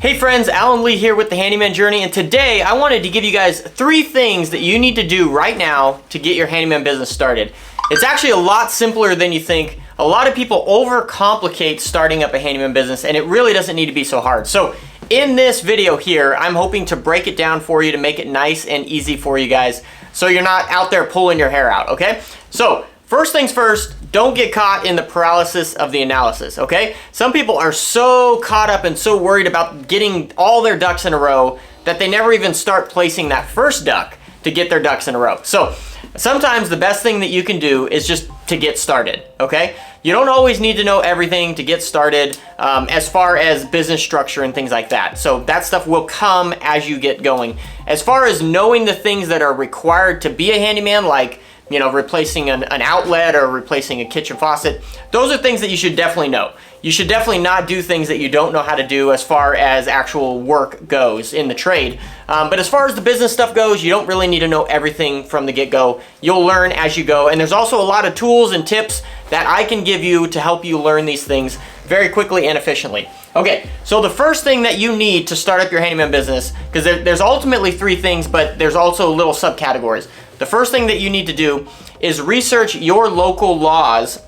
Hey friends, Alan Lee here with the Handyman Journey, and today I wanted to give you guys 3 things that you need to do right now to get your handyman business started. It's actually a lot simpler than you think. A lot of people overcomplicate starting up a handyman business, and it really doesn't need to be so hard. So in this video here, I'm hoping to break it down for you to make it nice and easy for you guys so you're not out there pulling your hair out, okay? So first things first, don't get caught in the paralysis of the analysis, okay? Some people are so caught up and so worried about getting all their ducks in a row that they never even start placing that first duck to get their ducks in a row. So sometimes the best thing that you can do is just to get started, okay? You don't always need to know everything to get started as far as business structure and things like that. So that stuff will come as you get going. As far as knowing the things that are required to be a handyman, like replacing an outlet or replacing a kitchen faucet, those are things that you should definitely know. You should definitely not do things that you don't know how to do as far as actual work goes in the trade. But as far as the business stuff goes, you don't really need to know everything from the get-go. You'll learn as you go, and there's also a lot of tools and tips that I can give you to help you learn these things very quickly and efficiently. Okay, so the first thing that you need to start up your handyman business, because there's ultimately 3 things, but there's also little subcategories. The first thing that you need to do is research your local laws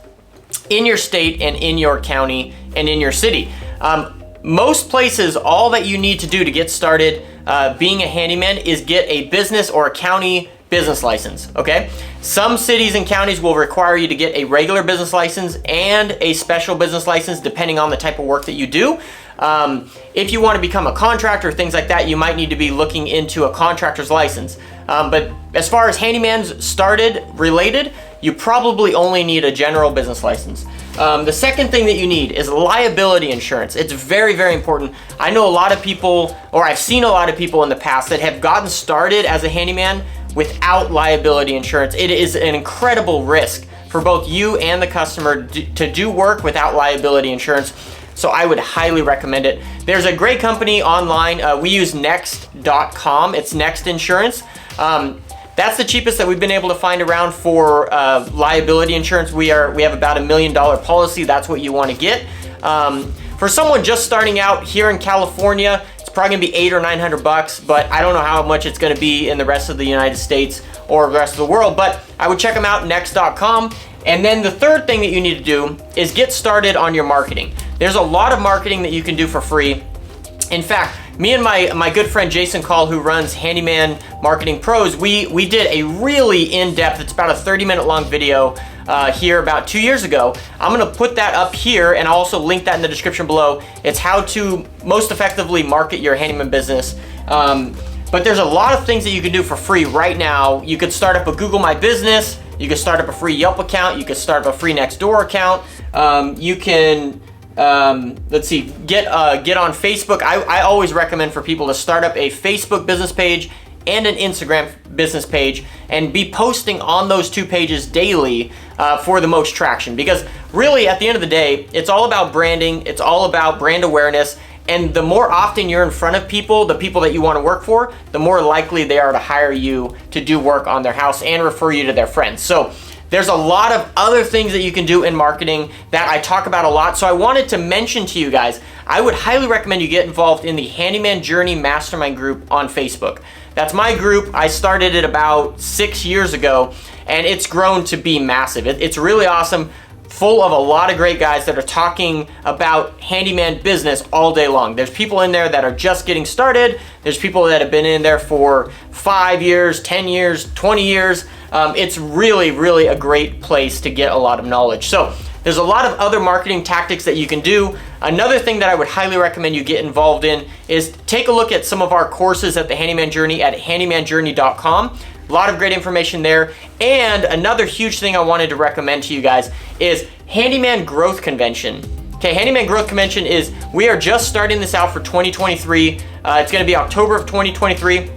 in your state and in your county and in your city. Most places, all that you need to do to get started being a handyman is get a business or a county business license, okay? Some cities and counties will require you to get a regular business license and a special business license depending on the type of work that you do. If you want to become a contractor, things like that, you might need to be looking into a contractor's license. But as far as handymans started related, you probably only need a general business license. The second thing that you need is liability insurance. It's very, very important. I know a lot of people, or I've seen a lot of people in the past that have gotten started as a handyman without liability insurance. It is an incredible risk for both you and the customer to do work without liability insurance. So I would highly recommend it. There's a great company online. We use Next.com. It's Next Insurance. That's the cheapest that we've been able to find around for liability insurance. We have about $1 million policy. That's what you want to get. For someone just starting out here in California, it's probably gonna be $800 or $900, but I don't know how much it's gonna be in the rest of the United States or the rest of the world, but I would check them out, Next.com. And then the third thing that you need to do is get started on your marketing. There's a lot of marketing that you can do for free. In fact, me and my good friend Jason Call, who runs Handyman Marketing Pros, we did a really in-depth, it's about a 30-minute long video here about 2 years ago. I'm gonna put that up here and I'll also link that in the description below. It's how to most effectively market your handyman business. But there's a lot of things that you can do for free right now. You could start up a Google My Business, you could start up a free Yelp account, you could start up a free Nextdoor account, you can let's see, get on Facebook. I always recommend for people to start up a Facebook business page and an Instagram business page and be posting on those 2 pages daily for the most traction, because really at the end of the day, it's all about branding, it's all about brand awareness, and the more often you're in front of people, the people that you want to work for, the more likely they are to hire you to do work on their house and refer you to their friends. So there's a lot of other things that you can do in marketing that I talk about a lot. So I wanted to mention to you guys, I would highly recommend you get involved in the Handyman Journey Mastermind group on Facebook. That's my group. I started it about 6 years ago, and it's grown to be massive. It's really awesome, full of a lot of great guys that are talking about handyman business all day long. There's people in there that are just getting started. There's people that have been in there for 5 years, 10 years, 20 years. It's really, really a great place to get a lot of knowledge. So there's a lot of other marketing tactics that you can do. Another thing that I would highly recommend you get involved in is take a look at some of our courses at the Handyman Journey at handymanjourney.com. A lot of great information there. And another huge thing I wanted to recommend to you guys is Handyman Growth Convention. Okay, Handyman Growth Convention we are just starting this out for 2023. It's gonna be October of 2023.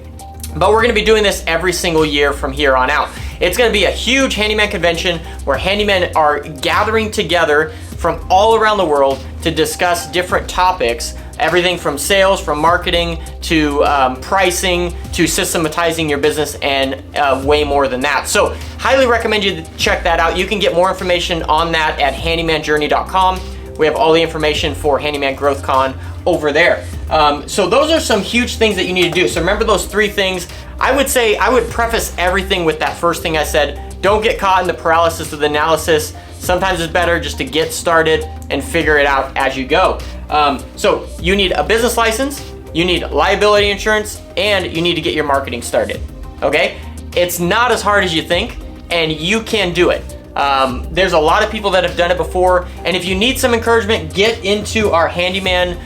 But we're gonna be doing this every single year from here on out. It's gonna be a huge handyman convention where handymen are gathering together from all around the world to discuss different topics, everything from sales, from marketing, to pricing, to systematizing your business, and way more than that. So highly recommend you check that out. You can get more information on that at handymanjourney.com. We have all the information for Handyman Growth Con over there. So those are some huge things that you need to do. So remember those 3 things. I would say, I would preface everything with that first thing I said. Don't get caught in the paralysis of the analysis. Sometimes it's better just to get started and figure it out as you go. So you need a business license, you need liability insurance, and you need to get your marketing started, okay? It's not as hard as you think, and you can do it. There's a lot of people that have done it before, and if you need some encouragement, get into our Handyman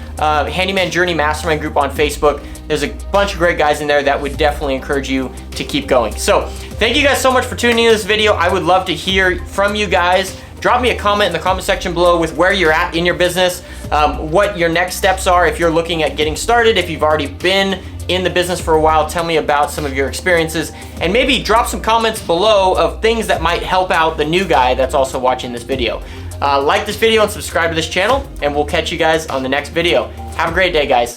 Journey Mastermind group on Facebook. There's a bunch of great guys in there that would definitely encourage you to keep going. So thank you guys so much for tuning in to this video. I would love to hear from you guys. Drop me a comment in the comment section below with where you're at in your business, what your next steps are if you're looking at getting started. If you've already been in the business for a while, tell me about some of your experiences, and maybe drop some comments below of things that might help out the new guy that's also watching this video. Like this video and subscribe to this channel, and we'll catch you guys on the next video. Have a great day, guys.